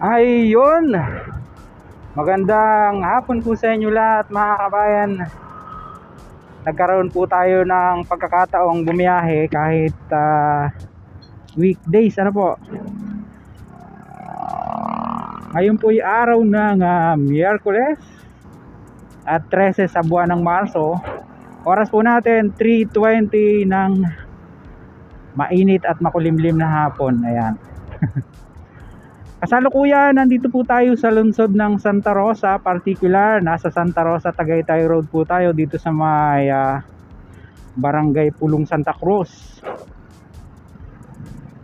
Ayun, magandang hapon po sa inyo lahat mga kabayan. Nagkaroon po tayo ng pagkakataong bumiyahe kahit weekdays. Ano po, ngayon po ay araw ng Miyerkules at 13 sa buwan ng Marso. Oras po natin 3:20 ng mainit at makulimlim na hapon. Ayan. Kasalukuyan, nandito po tayo sa lungsod ng Santa Rosa, particular nasa Santa Rosa, Tagaytay Road po tayo dito sa may Barangay Pulong Santa Cruz.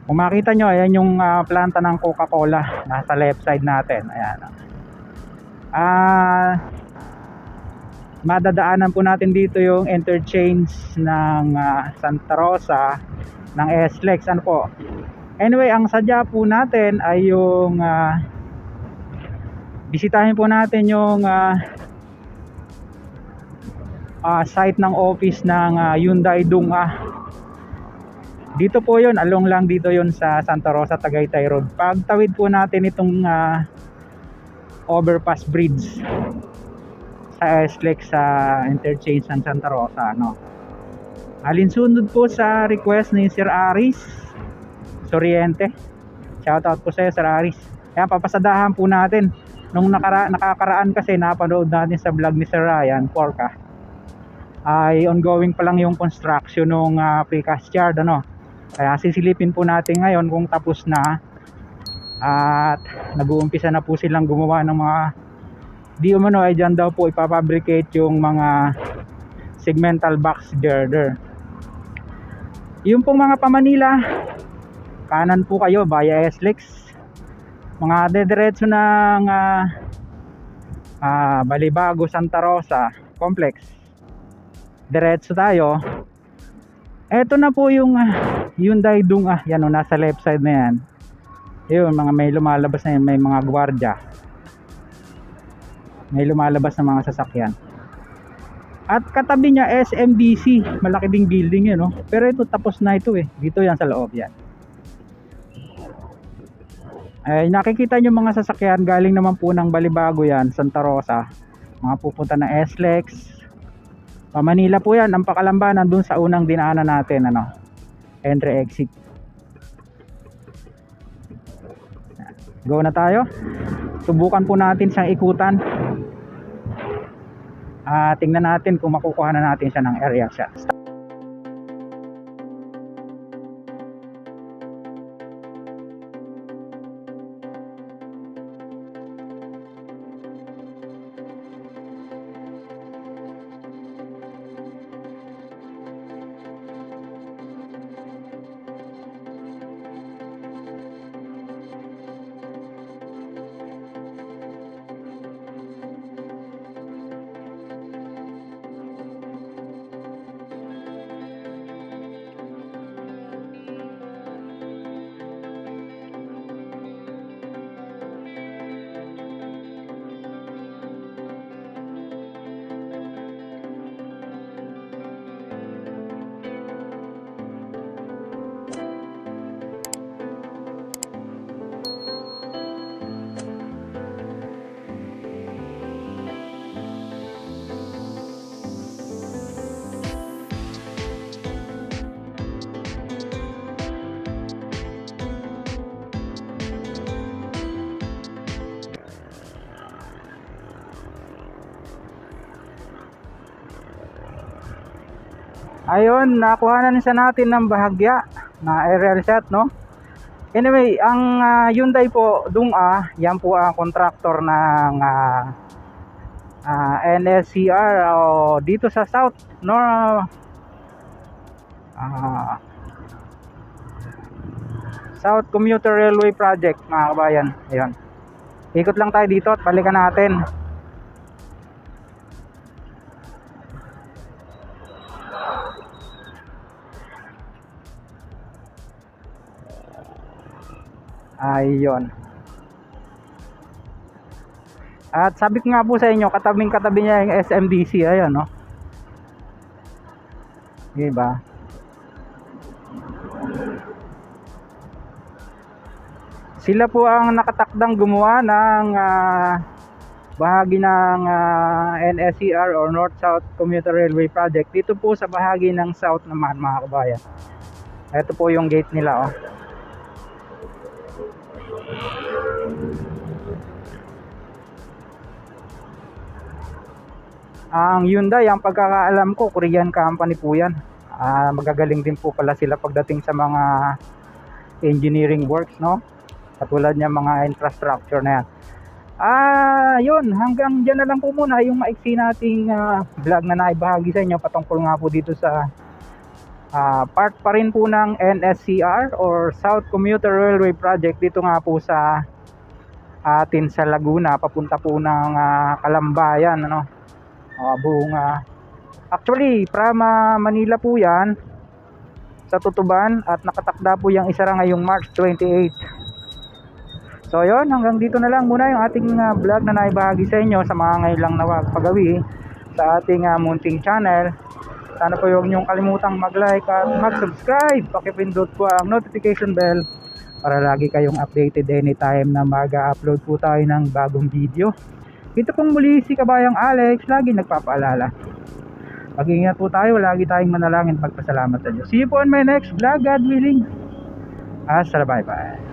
Kung makita nyo, ayan yung planta ng Coca-Cola, nasa left side natin. Ayan. Madadaanan po natin dito yung interchange ng Santa Rosa ng SLEX. Ano po? Anyway, ang sadya po natin ay yung bisitahin po natin yung site ng office ng Hyundai Dong-A. Dito po yun, along lang dito yun sa Santa Rosa, Tagaytay Road. Pagtawid po natin itong overpass bridge sa SLEX sa interchange ng Santa Rosa, no? Alinsunod po sa request ni Sir Aris Soriente. Shoutout po sa iyo, Sir Aris. Kaya papasadahan po natin. Nung nakakaraan kasi napanood natin sa vlog ni Sir Ryan Porca, ay ongoing pa lang yung construction ng precast yard, ano. Kaya sisilipin po natin ngayon kung tapos na at nag-uumpisa na po silang gumawa ng mga di umano ay dyan daw po ipapabricate yung mga segmental box girder. Yung pong mga pa-Manila, kanan po kayo via SLEX, mga dediretso ng Balibago Santa Rosa Complex, diretso tayo. Eto na po yung Hyundai Dong-A. Yan o, nasa left side na yan. Yun, mga may lumalabas na yan, may mga gwardiya, may lumalabas na mga sasakyan. At katabi niya SMDC, malaki ding building yun, no? Pero ito tapos na ito eh, dito yan sa loob yan. Ay, nakikita nyo mga sasakyan galing naman po ng Balibago yan, Santa Rosa, mga pupunta ng SLEX, Manila po yan. Ang Pakalamba nandun sa unang dinaanan natin, ano, entry exit. Go na tayo. Subukan po natin siyang ikutan. Tingnan natin kung makukuha na natin siya ng area shot. Ayun, nakuha na siya natin ng bahagya na aerial shot, no? Anyway, ang Hyundai po Dong-A, yan po ang contractor ng NSCR dito sa South South Commuter Railway Project, mga kabayan. Ayun. Ikot lang tayo dito at balikan natin. Ayun. At sabi ko nga po sa inyo, katabing-katabi niya yung SMDC, ayun, no? Diba? Sila po ang nakatakdang gumawa ng bahagi ng NSCR or North-South Commuter Railway Project dito po sa bahagi ng South naman, mga kabayan. Ito po yung gate nila, oh. Ang Hyundai, ang pagkakaalam ko, Korean company po yan. Magagaling din po pala sila pagdating sa mga engineering works, no? Katulad niya mga infrastructure na yan. Yun, hanggang dyan na lang po muna yung maiksi nating vlog na naibahagi sa inyo patungkol nga po dito sa part pa rin po ng NSCR or South Commuter Railway Project dito nga po sa atin sa Laguna, papunta po ng Kalambayan, ano? Buong actually from Manila po yan sa Tutuban, at nakatakda po yung isa ngayong March 28. So yun, hanggang dito na lang muna yung ating vlog na naibahagi sa inyo sa mga ngayon lang pagawi sa ating munting channel. Sana po huwag niyong kalimutang mag-like at mag-subscribe. Pakipindot po ang notification bell para lagi kayong updated anytime na mag-upload po tayo ng bagong video. Ito pong muli si Kabayang Alex, lagi nagpapaalala. Mag-ingat po tayo, lagi tayong manalangin, pagpasalamat sa Diyos. See you po on my next vlog, God willing. Bye bye.